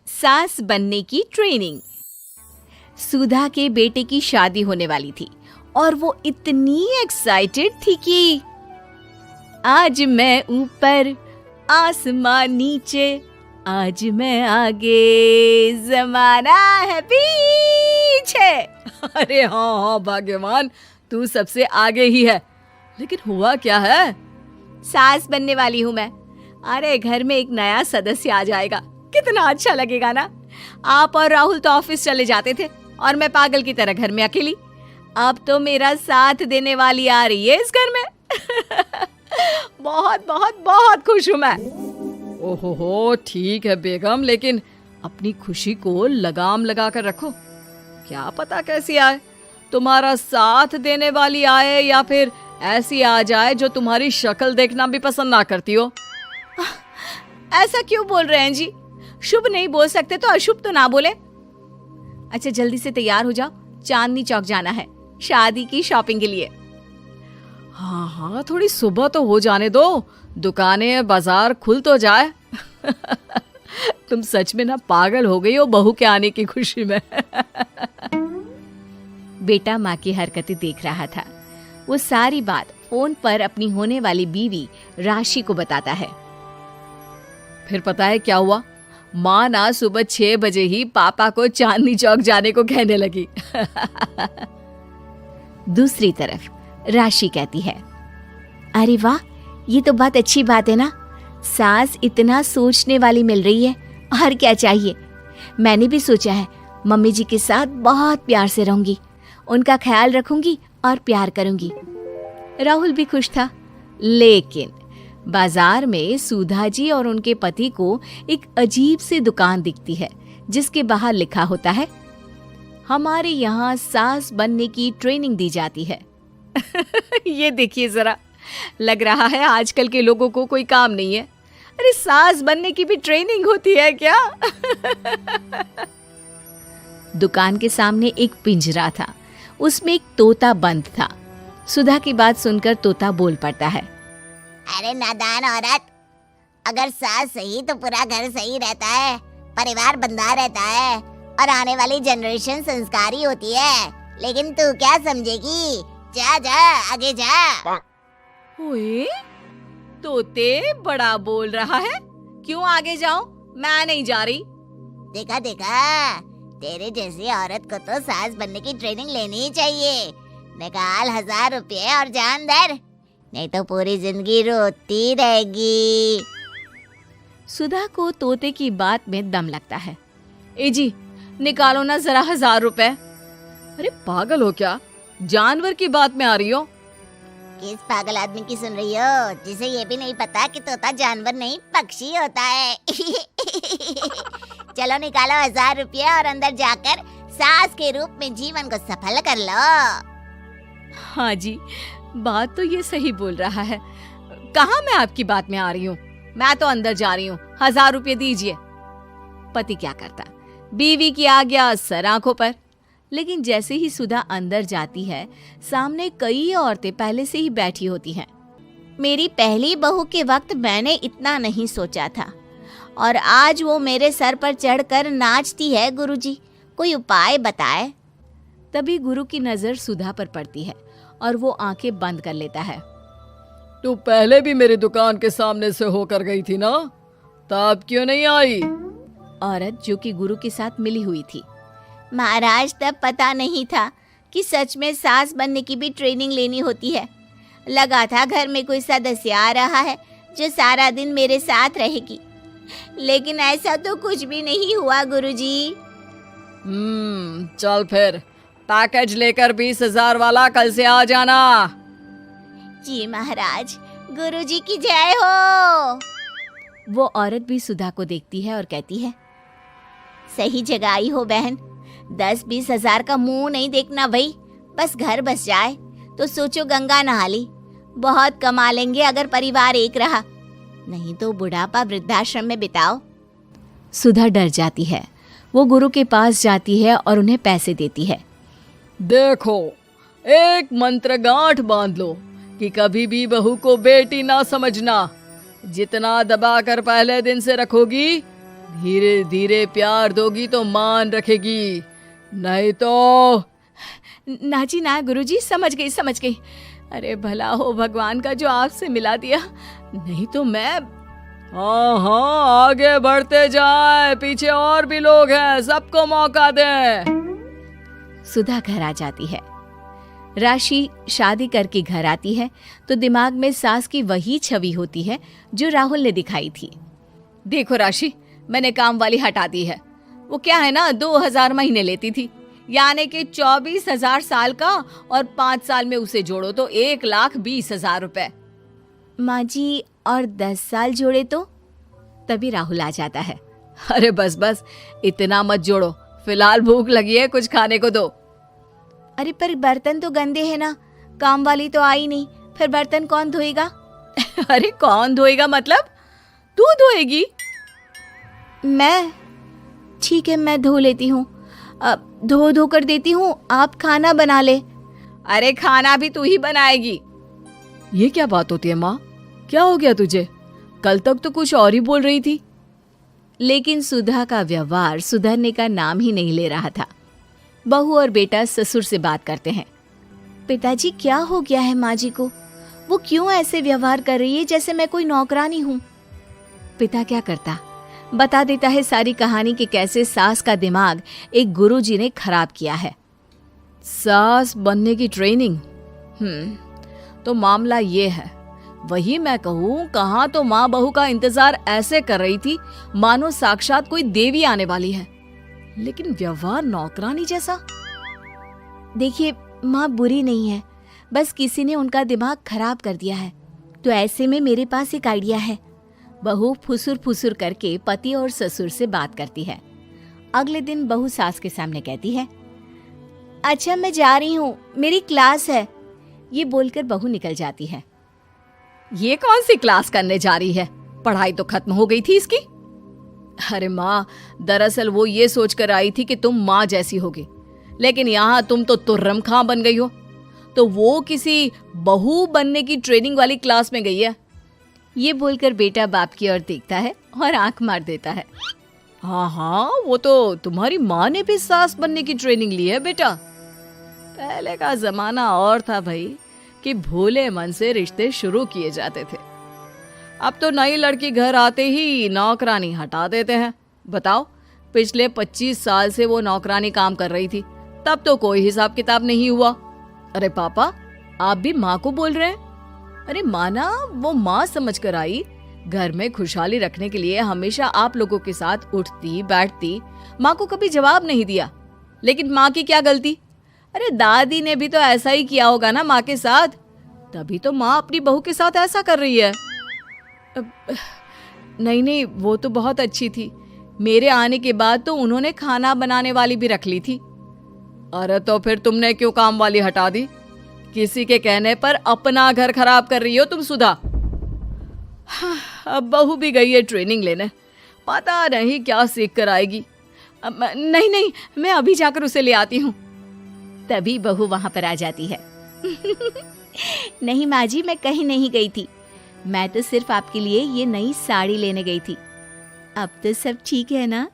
सास बनने की ट्रेनिंग। सुधा के बेटे की शादी होने वाली थी और वो इतनी एक्साइटेड थी कि आज मैं ऊपर आसमान नीचे, आज मैं आगे जमाना है पीछे। अरे हाँ भाग्यवान, तू सबसे आगे ही है। लेकिन हुआ क्या है? सास बनने वाली हूँ मैं। अरे घर में एक नया सदस्य आ जाएगा, कितना अच्छा लगेगा ना। आप और राहुल तो ऑफिस चले जाते थे और मैं पागल की तरह घर में अकेली। अब तो मेरा साथ देने वाली आ रही है इस घर में। बहुत बहुत बहुत खुश हूँ मैं। ओहो ठीक है बेगम, लेकिन अपनी खुशी को लगाम लगा कर रखो। क्या पता कैसी आए, तुम्हारा साथ देने वाली आए या फिर ऐसी आ जाए जो तुम्हारी शक्ल देखना भी पसंद ना करती हो। ऐसा क्यों बोल रहे हैं जी? शुभ नहीं बोल सकते तो अशुभ तो ना बोले। अच्छा जल्दी से तैयार हो जाओ, चांदनी चौक जाना है शादी की शॉपिंग के लिए। हाँ हाँ, थोड़ी सुबह तो हो जाने दो, दुकानें बाजार खुल तो जाए। तुम सच में ना पागल हो गई हो बहू के आने की खुशी में। बेटा माँ की हरकतें देख रहा था। वो सारी बात फोन पर अपनी होने वाली बीवी राशि को बताता है। फिर पता है क्या हुआ? माँ ना सुबह 6 बजे ही पापा को चांदनी चौक जाने को कहने लगी। दूसरी तरफ राशि कहती है, अरे वाह, ये तो बहुत अच्छी बात है ना। सास इतना सोचने वाली मिल रही है, और क्या चाहिए। मैंने भी सोचा है मम्मी जी के साथ बहुत प्यार से रहूंगी, उनका ख्याल रखूंगी और प्यार करूंगी। राहुल भी खुश था। लेकिन बाजार में सुधा जी और उनके पति को एक अजीब सी दुकान दिखती है जिसके बाहर लिखा होता है, हमारे यहाँ सास बनने की ट्रेनिंग दी जाती है। ये देखिए जरा, लग रहा है आजकल के लोगों को कोई काम नहीं है। अरे सास बनने की भी ट्रेनिंग होती है क्या? दुकान के सामने एक पिंजरा था, उसमें एक तोता बंद था। सुधा की बात सुनकर तोता बोल पड़ता है, अरे नादान औरत, अगर सास सही तो पूरा घर सही रहता है, परिवार बंधा रहता है और आने वाली जनरेशन संस्कारी होती है। लेकिन तू क्या समझेगी? जा जा आगे जा। ओए, तोते बड़ा बोल रहा है, क्यों आगे जाऊं? मैं नहीं जा रही। देखा देखा, तेरे जैसी औरत को तो सास बनने की ट्रेनिंग लेनी ही चाहिए। निकाल 1000 रुपये और जान दर, नहीं तो पूरी जिंदगी रोती रहेगी। सुधा को तोते की बात में दम लगता है। ए जी, निकालो ना जरा 1000 रुपए। अरे पागल हो क्या? जानवर की बात में आ रही हो? किस पागल आदमी की सुन रही हो, जिसे ये भी नहीं पता कि तोता जानवर नहीं पक्षी होता है। चलो निकालो 1000 रुपये और अंदर जाकर सास के रूप में जीवन को सफल कर लो। हाँ जी, बात तो ये सही बोल रहा है। कहाँ मैं आपकी बात में आ रही हूँ? मैं तो अंदर जा रही हूँ, 1000 रुपये दीजिए। पति क्या करता, बीवी की आज्ञा सर आंखों पर। लेकिन जैसे ही सुधा अंदर जाती है, सामने कई औरतें पहले से ही बैठी होती हैं। मेरी पहली बहू के वक्त मैंने इतना नहीं सोचा था, और आज वो मेरे सर पर चढ़कर नाचती है। गुरुजी, कोई उपाय बताए। तभी गुरु की नजर सुधा पर पड़ती है और वो आंखें बंद कर लेता है। तू पहले भी मेरी दुकान के सामने से होकर गई थी ना, तब क्यों नहीं आई? औरत जो कि गुरु के साथ मिली हुई थी। महाराज, तब पता नहीं था कि सच में सास बनने की भी ट्रेनिंग लेनी होती है। लगा था घर में कोई सदस्य आ रहा है जो सारा दिन मेरे साथ रहेगी, लेकिन ऐसा तो कुछ भी नहीं हुआ गुरुजी। चल फिर, पैकेज लेकर 20,000 वाला कल से आ जाना। जी महाराज, गुरुजी की जय हो। वो औरत भी सुधा को देखती है और कहती है, सही जगह आई हो बहन। 10-20 हजार का मुंह नहीं देखना भाई, बस घर बस जाए तो सोचो गंगा नहा ली। बहुत कमा लेंगे अगर परिवार एक रहा, नहीं तो बुढ़ापा वृद्धाश्रम में बिताओ। सुधा डर जाती है। वो गुरु के पास जाती है और उन्हें पैसे देती है। देखो, एक मंत्र गांठ बांध लो कि कभी भी बहू को बेटी ना समझना। जितना दबाकर पहले दिन से रखोगी, धीरे धीरे प्यार दोगी तो मान रखेगी, नहीं तो। ना जी ना गुरुजी, समझ गई। अरे भला हो भगवान का जो आपसे मिला दिया, नहीं तो मैं। हाँ हाँ, आगे बढ़ते जाए, पीछे और भी लोग हैं, सबको मौका दे। सुधा घर आ जाती है। राशि शादी करके घर आती है तो दिमाग में सास की वही छवि होती है जो राहुल ने दिखाई थी। देखो राशि, मैंने काम वाली हटा दी है। वो क्या है ना, 2000 महीने लेती थी, यानी कि 24,000 साल का, और 5 साल में उसे जोड़ो तो 1,20,000 रुपए। माँ जी, और 10 साल जोड़े तो? तभी राहुल आ जाता है। अरे बस बस, इतना मत जोड़ो, फिलहाल भूख लगी है, कुछ खाने को दो। अरे पर बर्तन तो गंदे हैं ना, काम वाली तो आई नहीं, फिर बर्तन कौन धोएगा? अरे कौन धोएगा मतलब? तू धोएगी? मैं? ठीक है, मैं धो लेती हूँ। धो कर देती हूँ, आप खाना बना ले। अरे खाना भी तू ही बनाएगी? ये क्या बात होती है माँ, क्या हो गया तुझे? कल तक तो कुछ और ही बोल रही थी। लेकिन सुधा का व्यवहार सुधरने का नाम ही नहीं ले रहा था। बहू और बेटा ससुर से बात करते हैं। पिताजी, क्या हो गया है माँ जी को? वो क्यों ऐसे व्यवहार कर रही है जैसे मैं कोई नौकरानी हूँ? पिता क्या करता, बता देता है सारी कहानी कि कैसे सास का दिमाग एक गुरुजी ने खराब किया है। सास बनने की ट्रेनिंग? तो मामला ये है, वही मैं कहूँ, कहाँ तो माँ बहू का इंतजार ऐसे कर रही थी मानो साक्षात कोई देवी आने वाली है, लेकिन व्यवहार नौकरानी जैसा। देखिए माँ बुरी नहीं है, बस किसी ने उनका दिमाग खराब कर दिया है। तो ऐसे में मेरे पास एक आइडिया है। बहू फुसुर फुसुर करके पति और ससुर से बात करती है। अगले दिन बहू सास के सामने कहती है, अच्छा मैं जा रही हूँ, मेरी क्लास है। ये बोलकर बहू निकल जाती है। ये कौन सी क्लास करने जा रही है? पढ़ाई तो खत्म हो गई थी इसकी। अरे माँ, दरअसल वो ये सोचकर आई थी कि तुम माँ जैसी होगी, लेकिन यहाँ तुम तो तुर्रम खां बन गई हो। तो वो किसी बहू बनने की ट्रेनिंग वाली क्लास में गई है। ये बोलकर बेटा बाप की ओर देखता है और आंख मार देता है। हाँ हाँ, वो तो तुम्हारी माँ ने भी सास बनने की ट्रेनिंग ली है बेटा। पहले का जमाना और था भाई, कि भोले मन से रिश्ते शुरू किए जाते थे। अब तो नई लड़की घर आते ही नौकरानी हटा देते हैं। बताओ, पिछले 25 साल से वो नौकरानी काम कर रही थी, तब तो कोई हिसाब किताब नहीं हुआ। अरे पापा, आप भी माँ को बोल रहे हैं? अरे माना, वो माँ समझ कर आई, घर में खुशहाली रखने के लिए हमेशा आप लोगों के साथ उठती बैठती, माँ को कभी जवाब नहीं दिया। लेकिन माँ की क्या गलती? अरे दादी ने भी तो ऐसा ही किया होगा ना माँ के साथ, तभी तो माँ अपनी बहू के साथ ऐसा कर रही है। नहीं, वो तो बहुत अच्छी थी। मेरे आने के बाद तो उन्होंने खाना बनाने वाली भी रख ली थी। अरे तो फिर तुमने क्यों काम वाली हटा दी? किसी के कहने पर अपना घर खराब कर रही हो तुम सुधा। अब बहू भी गई है ट्रेनिंग लेने, पता नहीं क्या सीख कर आएगी। नहीं, मैं अभी जाकर उसे ले आती हूँ। तभी बहू वहां पर आ जाती है। नहीं माँ जी, मैं कहीं नहीं गई थी, मैं तो सिर्फ आपके लिए ये नई साड़ी लेने गई थी। अब तो सब ठीक है ना?